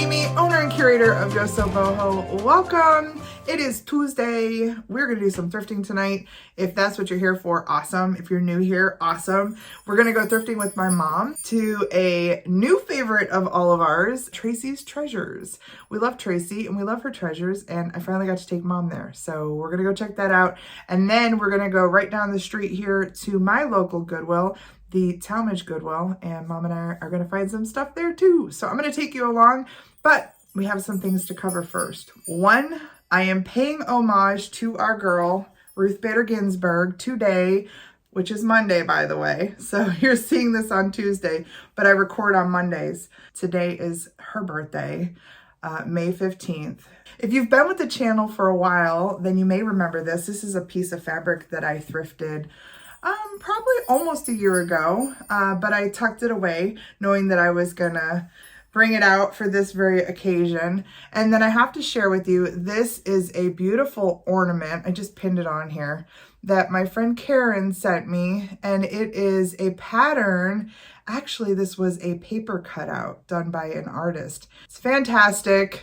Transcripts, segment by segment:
Amy, owner and curator of YosoBoho. Welcome. It is Tuesday. We're going to do some thrifting tonight. If that's what you're here for, awesome. If you're new here, awesome. We're going to go thrifting with my mom to a new favorite of all of ours, Tracy's Treasures. We love Tracy and we love her treasures, and I finally got to take mom there. So we're going to go check that out. And then we're going to go right down the street here to my local Goodwill, the Talmadge Goodwill, and mom and I are going to find some stuff there too. So I'm going to take you along, but we have some things to cover first. One, I am paying homage to our girl, Ruth Bader Ginsburg, today, which is Monday, by the way. So you're seeing this on Tuesday, but I record on Mondays. Today is her birthday, May 15th. If you've been with the channel for a while, then you may remember this. This is a piece of fabric that I thrifted probably almost a year ago, but I tucked it away knowing that I was gonna bring it out for this very occasion. And then I have to share with you, this is a beautiful ornament. I just pinned it on here that my friend Karen sent me, and it is a pattern. Actually, this was a paper cutout done by an artist. It's fantastic.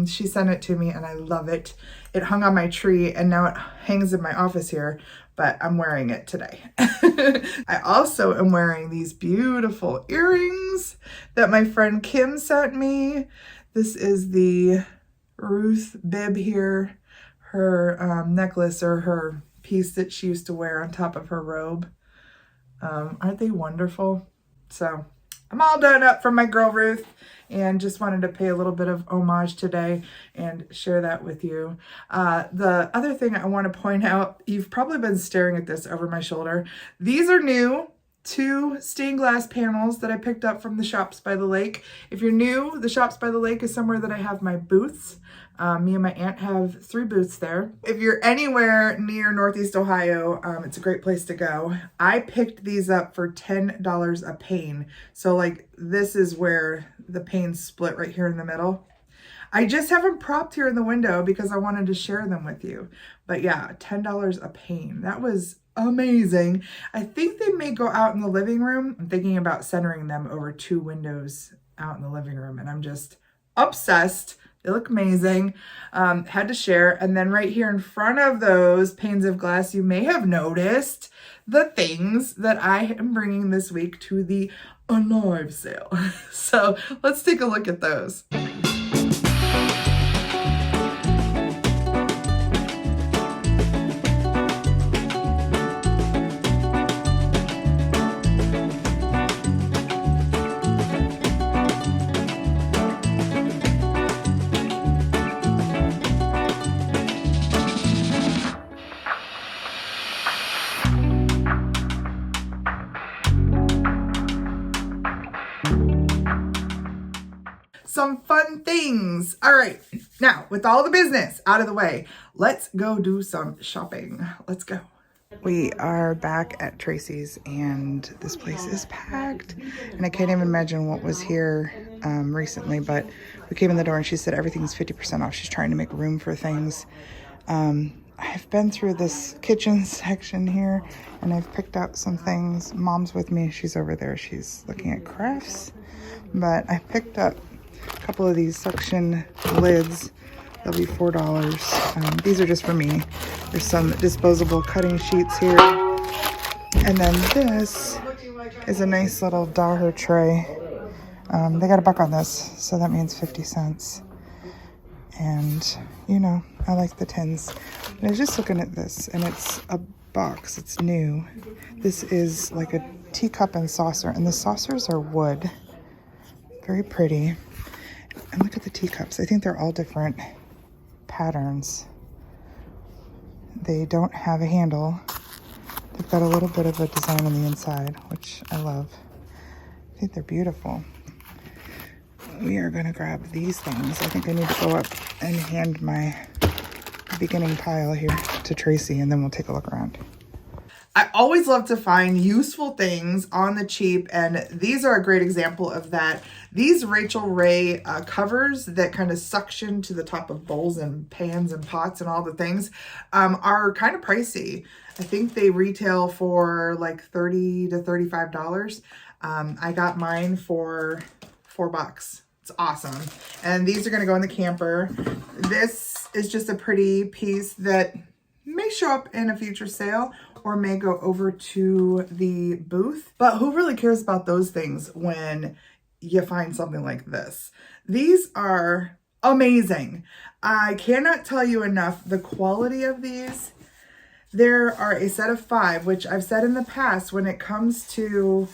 She sent it to me and I love it. It hung on my tree and now it hangs in my office here, but I'm wearing it today. I also am wearing these beautiful earrings that my friend Kim sent me. This is the Ruth bib here, her necklace or her piece that she used to wear on top of her robe. Aren't they wonderful? So I'm all done up for my girl Ruth and just wanted to pay a little bit of homage today and share that with you. The other thing I want to point out, you've probably been staring at this over my shoulder. These are new. 2 stained glass panels that I picked up from the Shops by the Lake. If you're new, the Shops by the Lake is somewhere that I have my booths. Me and my aunt have 3 booths there. If you're anywhere near Northeast Ohio, it's a great place to go. I picked these up for $10 a pane. So like this is where the panes split right here in the middle. I just have them propped here in the window because I wanted to share them with you. But yeah, $10 a pane. That was amazing. I think they may go out in the living room. I'm thinking about centering them over 2 windows out in the living room, and I'm just obsessed. They look amazing. Had to share. And then right here in front of those panes of glass, you may have noticed the things that I am bringing this week to the live sale. So let's take a look at those. Some fun things. All right, now with all the business out of the way, let's go do some shopping. Let's go. We are back at Tracy's and this place is packed, and I can't even imagine what was here recently, but we came in the door and she said everything's 50% off. She's trying to make room for things. I've been through this kitchen section here and I've picked out some things. Mom's with me. She's over there. She's looking at crafts, but I picked up a couple of these suction lids. They'll be $4. These are just for me. There's some disposable cutting sheets here. And then this is a nice little Daher tray. They got $1 on this, so that means 50 cents. And, you know, I like the tins. And I was just looking at this, and it's a box. It's new. This is like a teacup and saucer, and the saucers are wood. Very pretty. And look at the teacups. I think they're all different patterns. They don't have a handle. They've got a little bit of a design on the inside, which I love. I think they're beautiful. We are going to grab these things. I think I need to go up and hand my beginning pile here to Tracy, and then we'll take a look around. I always love to find useful things on the cheap, and these are a great example of that. These Rachel Ray covers that kind of suction to the top of bowls and pans and pots and all the things are kind of pricey. I think they retail for like $30 to $35. I got mine for $4. It's awesome. And these are going to go in the camper. This is just a pretty piece that may show up in a future sale or may go over to the booth. But who really cares about those things when you find something like this? These are amazing. I cannot tell you enough the quality of these. There are a set of 5, which I've said in the past when it comes to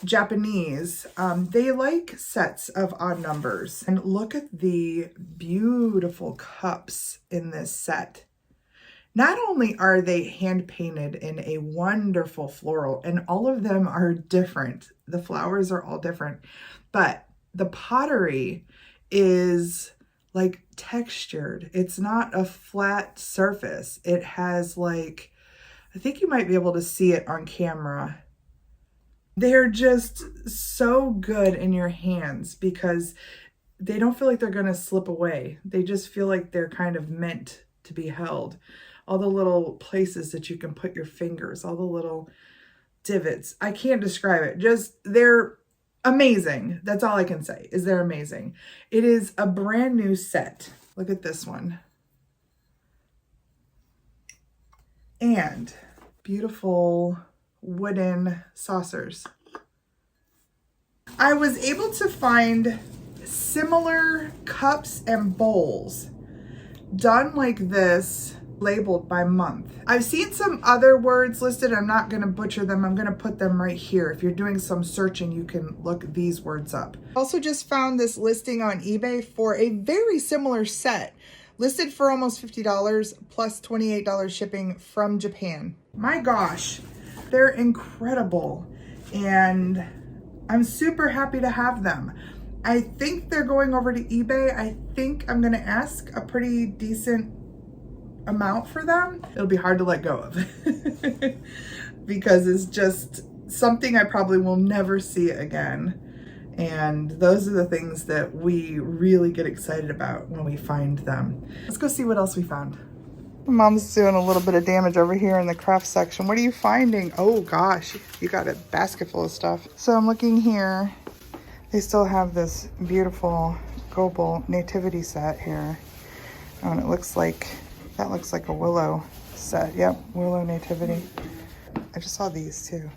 Japanese, they like sets of odd numbers. And look at the beautiful cups in this set. Not only are they hand painted in a wonderful floral, and all of them are different. The flowers are all different, but the pottery is like textured. It's not a flat surface. It has like, I think you might be able to see it on camera. They're just so good in your hands because they don't feel like they're going to slip away. They just feel like they're kind of meant to be held. All the little places that you can put your fingers, all the little divots. I can't describe it. Just, they're amazing. That's all I can say, is they're amazing. It is a brand new set. Look at this one. And beautiful wooden saucers. I was able to find similar cups and bowls done like this, labeled by month. I've seen some other words listed. I'm not going to butcher them. I'm going to put them right here. If you're doing some searching, you can look these words up. Also just found this listing on eBay for a very similar set, listed for almost $50 plus $28 shipping from Japan. My gosh, they're incredible. And I'm super happy to have them. I think they're going over to eBay. I think I'm going to ask a pretty decent amount for them. It'll be hard to let go of because it's just something I probably will never see again. And those are the things that we really get excited about when we find them. Let's go see what else we found. Mom's doing a little bit of damage over here in the craft section. What are you finding? Oh gosh, you got a basket full of stuff. So I'm looking here. They still have this beautiful Goodwill nativity set here. Oh, and it looks like, that looks like a willow set. Yep, willow nativity. I just saw these too.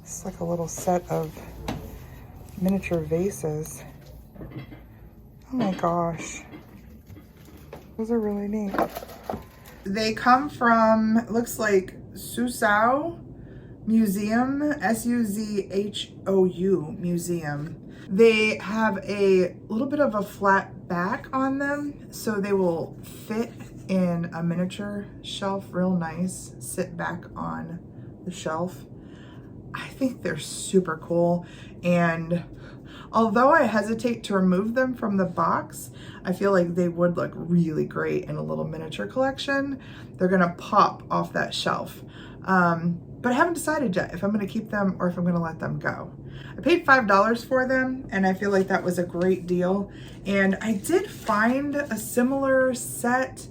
It's like a little set of miniature vases. Oh my gosh. Those are really neat. They come from, looks like Suzhou Museum, Suzhou Museum. They have a little bit of a flat back on them, so they will fit in a miniature shelf real nice, sit back on the shelf. I think they're super cool, and although I hesitate to remove them from the box, I feel like they would look really great in a little miniature collection. They're gonna pop off that shelf. But I haven't decided yet if I'm gonna keep them or if I'm gonna let them go. I paid $5 for them, and I feel like that was a great deal. And I did find a similar set.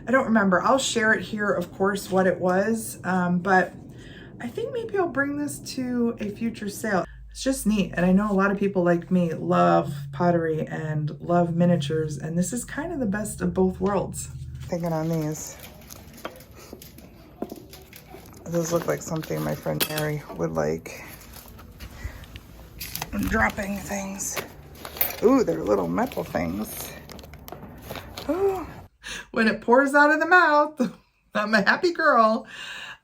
I don't remember. I'll share it here, of course, what it was. But I think maybe I'll bring this to a future sale. It's just neat. And I know a lot of people like me love pottery and love miniatures, and this is kind of the best of both worlds. Thinking on these. Those look like something my friend Meri would like. I'm dropping things. Ooh, they're little metal things. Ooh. When it pours out of the mouth, I'm a happy girl.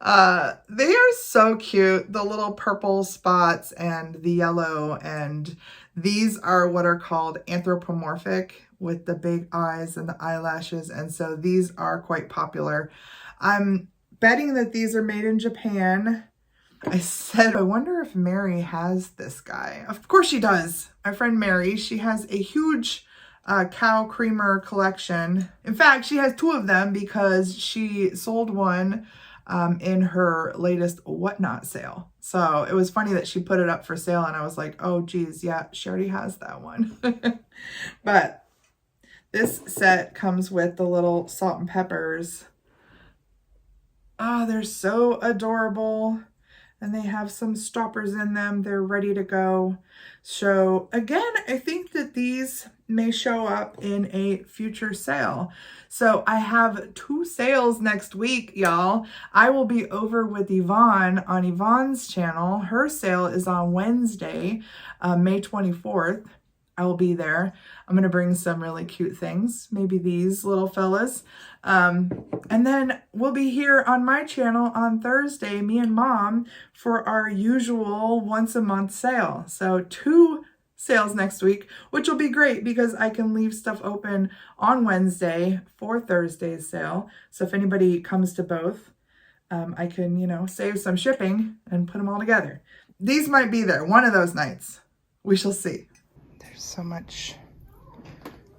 They are so cute. The little purple spots and the yellow, and these are what are called anthropomorphic, with the big eyes and the eyelashes. And so these are quite popular. I'm betting that these are made in Japan. I said, I wonder if Meri has this guy. Of course she does. My friend Meri, she has a huge cow creamer collection. In fact, she has 2 of them because she sold one in her latest whatnot sale. So it was funny that she put it up for sale, and I was like, oh geez, yeah, she already has that one. But this set comes with the little salt and peppers. Oh, they're so adorable. and they have some stoppers in them. They're ready to go. So again, I think that these may show up in a future sale. So I have 2 sales next week, y'all. I will be over with Yvonne on Yvonne's channel. Her sale is on Wednesday, May 24th. I will be there. I'm going to bring some really cute things, maybe these little fellas. And then we'll be here on my channel on Thursday, me and Mom, for our usual once a month sale. So 2 sales next week, which will be great because I can leave stuff open on Wednesday for Thursday's sale. So if anybody comes to both, I can, you know, save some shipping and put them all together. These might be there one of those nights. We shall see. There's so much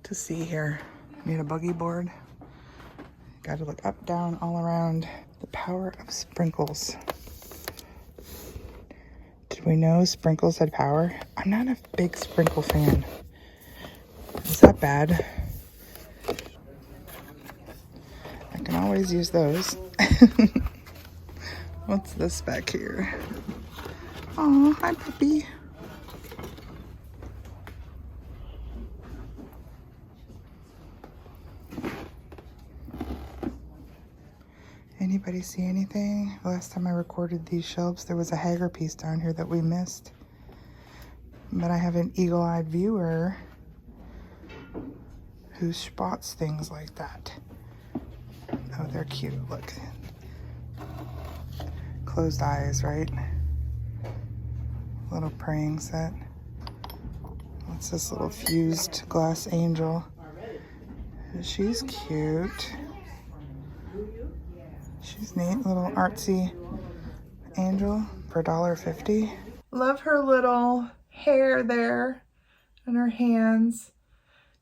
to see here. Need a buggy board. Got to look up, down, all around. The power of sprinkles. Did we know sprinkles had power? I'm not a big sprinkle fan. Is that bad? I can always use those. What's this back here? Oh, hi puppy. Anybody see anything? Last time I recorded these shelves, there was a Hager piece down here that we missed. But I have an eagle-eyed viewer who spots things like that. Oh, they're cute. Look. Closed eyes, right? Little praying set. What's this little fused glass angel? She's cute. She's neat, little artsy angel for $1.50. Love her little hair there and her hands.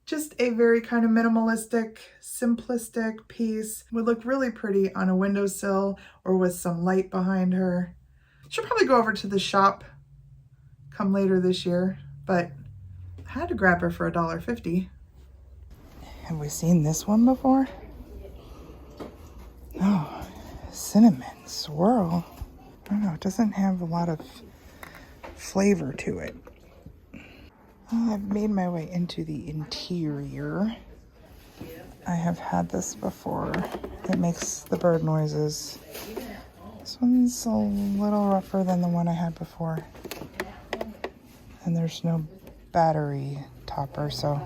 Just a very kind of minimalistic, simplistic piece. Would look really pretty on a windowsill or with some light behind her. Should probably go over to the shop come later this year, but I had to grab her for $1.50. Have we seen this one before? Oh, cinnamon swirl. I don't know, it doesn't have a lot of flavor to it. Well, I've made my way into the interior. I have had this before. It makes the bird noises. This one's a little rougher than the one I had before. And there's no battery topper, so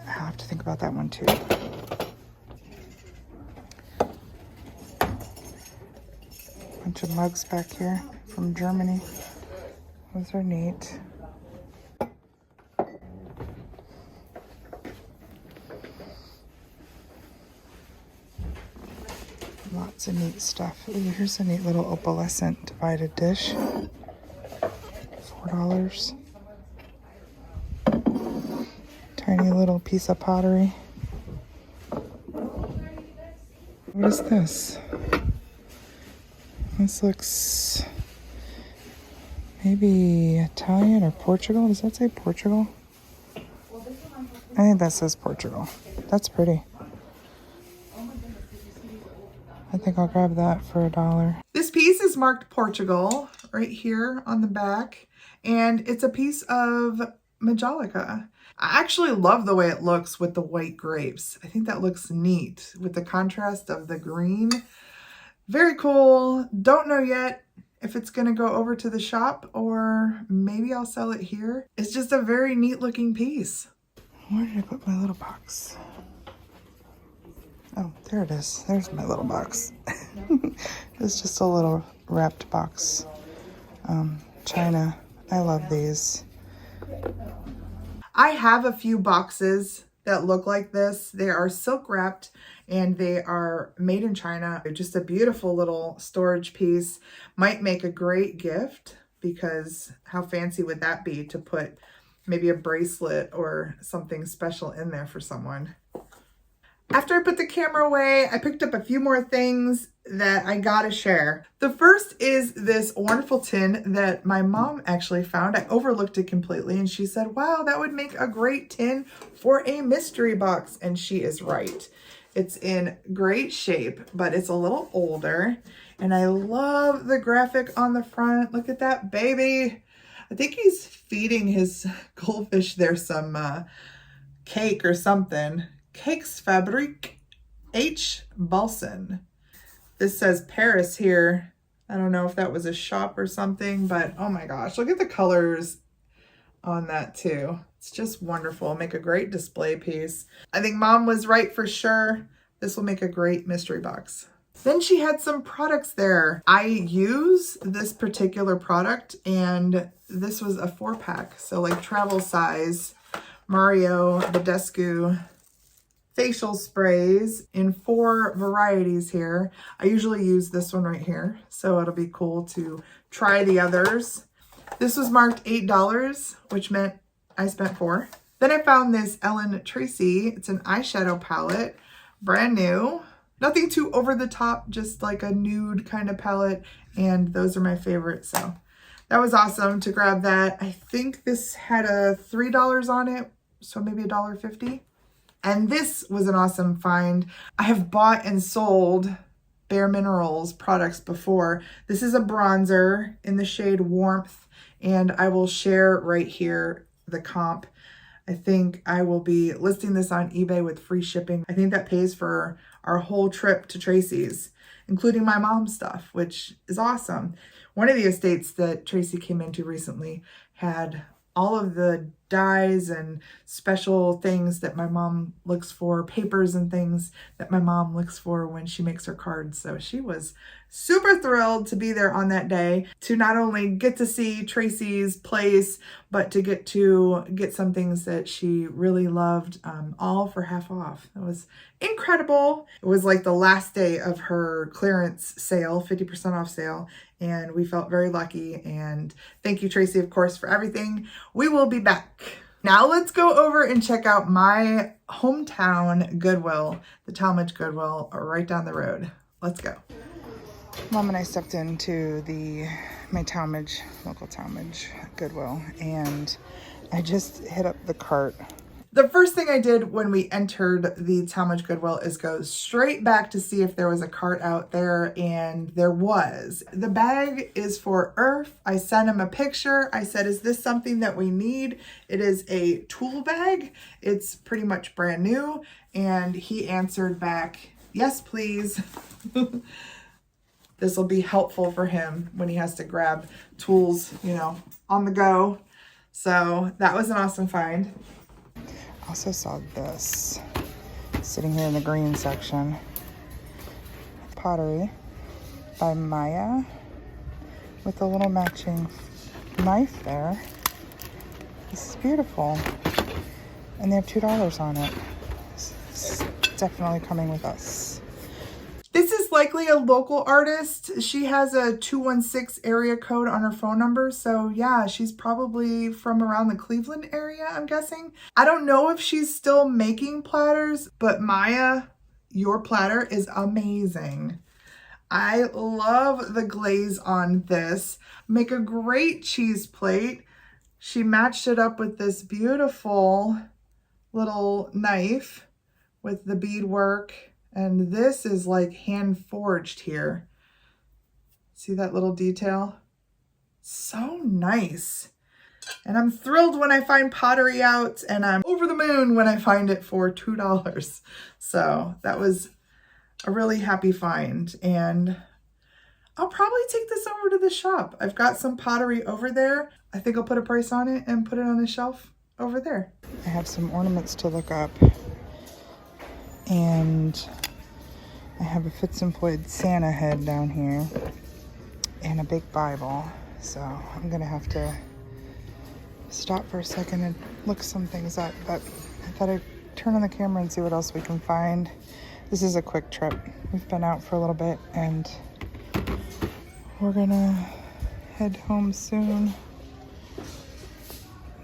I have to think about that one too. Bunch of mugs back here from Germany. Those are neat. Lots of neat stuff. Ooh, here's a neat little opalescent divided dish. $4. Tiny little piece of pottery. What is this? This looks maybe Italian or Portugal. Does that say Portugal? I think that says Portugal. That's pretty. I think I'll grab that for $1. This piece is marked Portugal right here on the back, and it's a piece of Majolica. I actually love the way it looks with the white grapes. I think that looks neat with the contrast of the green. Very cool. Don't know yet if it's going to go over to the shop or maybe I'll sell it here. It's just a very neat looking piece. Where did I put my little box? Oh, there it is. There's my little box. It's just a little wrapped box. China. I love these. I have a few boxes that look like this. They are silk wrapped and they are made in China. They're just a beautiful little storage piece. Might make a great gift because how fancy would that be to put maybe a bracelet or something special in there for someone. After I put the camera away, I picked up a few more things that I gotta share. The first is this wonderful tin that my mom actually found. I overlooked it completely and she said, wow, that would make a great tin for a mystery box. And she is right. It's in great shape, but it's a little older. And I love the graphic on the front. Look at that baby. I think he's feeding his goldfish there some cake or something. Cakes Fabrique H. Balson. This says Paris here. I don't know if that was a shop or something, but oh my gosh, look at the colors on that too. It's just wonderful. Make a great display piece. I think Mom was right for sure. This will make a great mystery box. Then she had some products there. I use this particular product, and this was a 4-pack. So like travel size, Mario Badescu facial sprays in 4 varieties here. I usually use this one right here, so it'll be cool to try the others. This was marked $8, which meant I spent $4. Then I found this Ellen Tracy. It's an eyeshadow palette, brand new. Nothing too over the top, just like a nude kind of palette, and those are my favorites. So that was awesome to grab that. I think this had a $3 on it, so maybe $1.50. And this was an awesome find. I have bought and sold Bare Minerals products before. This is a bronzer in the shade Warmth, and I will share right here the comp. I think I will be listing this on eBay with free shipping. I think that pays for our whole trip to Tracy's, including my mom's stuff, which is awesome. One of the estates that Tracy came into recently had all of the dyes and special things that my mom looks for, papers and things that my mom looks for when she makes her cards. So she was super thrilled to be there on that day to not only get to see Tracy's place, but to get some things that she really loved, all for half off. It was incredible. It was like the last day of her clearance sale, 50% off sale, and we felt very lucky. And thank you, Tracy, of course, for everything. We will be back. Now let's go over and check out my hometown Goodwill, the Talmadge Goodwill, right down the road. Let's go. Mom and I stepped into my Talmadge, local Talmadge Goodwill, and I just hit up the cart. The first thing I did when we entered the Talmadge Goodwill is go straight back to see if there was a cart out there, and there was. The bag is for Earth. I sent him a picture. I said, is this something that we need? It is a tool bag. It's pretty much brand new, and he answered back, yes, please. This will be helpful for him when he has to grab tools, on the go. So that was an awesome find. Also saw this sitting here in the green section. Pottery by Maya with a little matching knife there. This is beautiful. And they have $2 on it. It's definitely coming with us. This is likely a local artist. She has a 216 area code on her phone number. So yeah, she's probably from around the Cleveland area, I'm guessing. I don't know if she's still making platters, but Maya, your platter is amazing. I love the glaze on this. Make a great cheese plate. She matched it up with this beautiful little knife with the beadwork. And this is like hand forged here. See that little detail? So nice. And I'm thrilled when I find pottery out, and I'm over the moon when I find it for $2. So that was a really happy find. And I'll probably take this over to the shop. I've got some pottery over there. I think I'll put a price on it and put it on a shelf over there. I have some ornaments to look up. And I have a Fitz and Floyd Santa head down here and a big Bible. So I'm gonna have to stop for a second and look some things up, but I thought I'd turn on the camera and see what else we can find. This is a quick trip. We've been out for a little bit and we're gonna head home soon.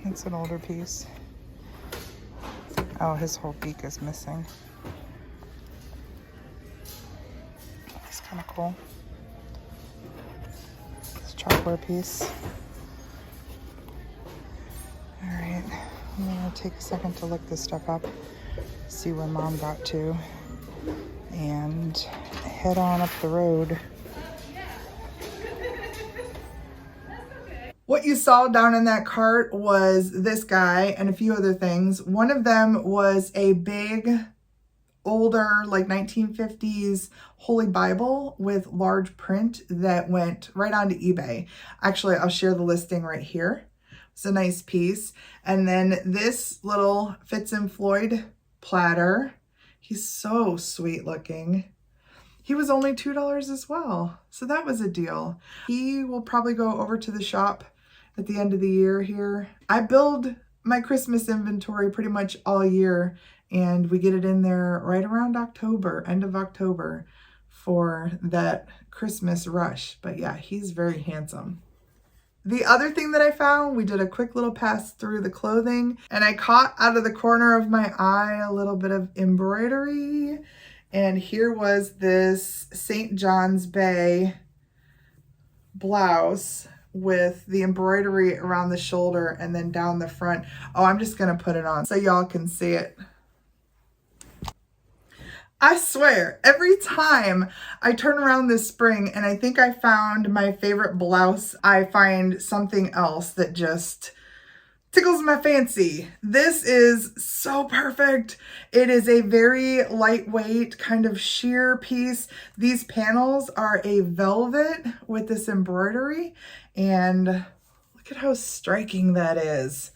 It's an older piece. Oh, his whole beak is missing. It's kind of cool. This chalkware piece. All right, I'm gonna take a second to look this stuff up, see where Mom got to. and head on up the road. What you saw down in that cart was this guy and a few other things. One of them was a big, older, like 1950s Holy Bible with large print that went right onto eBay. Actually, I'll share the listing right here. It's a nice piece. And then this little Fitz and Floyd platter. He's so sweet looking. He was only $2 as well. So that was a deal. He will probably go over to the shop at the end of the year here. I build my Christmas inventory pretty much all year, and we get it in there right around October, end of October, for that Christmas rush. But yeah, he's very handsome. The other thing that I found, we did a quick little pass through the clothing, and I caught out of the corner of my eye a little bit of embroidery. And here was this St. John's Bay blouse with the embroidery around the shoulder and then down the front. Oh, I'm just gonna put it on so y'all can see it. I swear, every time I turn around this spring and I think I found my favorite blouse, I find something else that just tickles my fancy. This is so perfect. It is a very lightweight kind of sheer piece. These panels are a velvet with this embroidery, and look at how striking that is.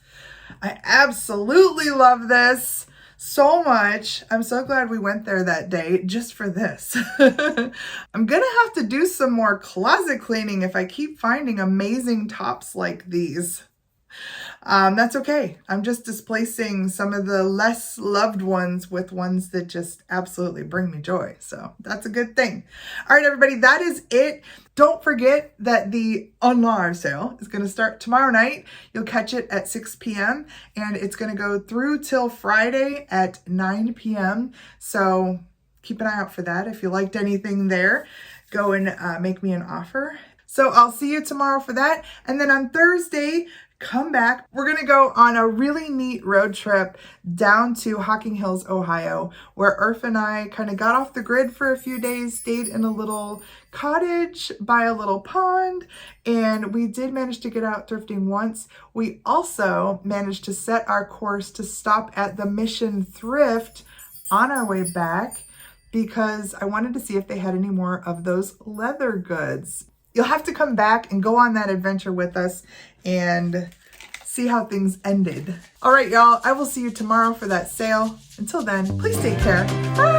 I absolutely love this so much. I'm so glad we went there that day just for this. I'm gonna have to do some more closet cleaning if I keep finding amazing tops like these. That's okay. I'm just displacing some of the less loved ones with ones that just absolutely bring me joy. So that's a good thing. All right, everybody, that is it. Don't forget that the on-live sale is going to start tomorrow night. You'll catch it at 6 p.m. and it's going to go through till Friday at 9 p.m. So keep an eye out for that. If you liked anything there, go and make me an offer. So I'll see you tomorrow for that. And then on Thursday, come back. We're going to go on a really neat road trip down to Hocking Hills, Ohio, where Irf and I kind of got off the grid for a few days, stayed in a little cottage by a little pond, and we did manage to get out thrifting once. We also managed to set our course to stop at the Mission Thrift on our way back because I wanted to see if they had any more of those leather goods. You'll have to come back and go on that adventure with us and see how things ended. All right, y'all, I will see you tomorrow for that sale. Until then, please take care. Bye.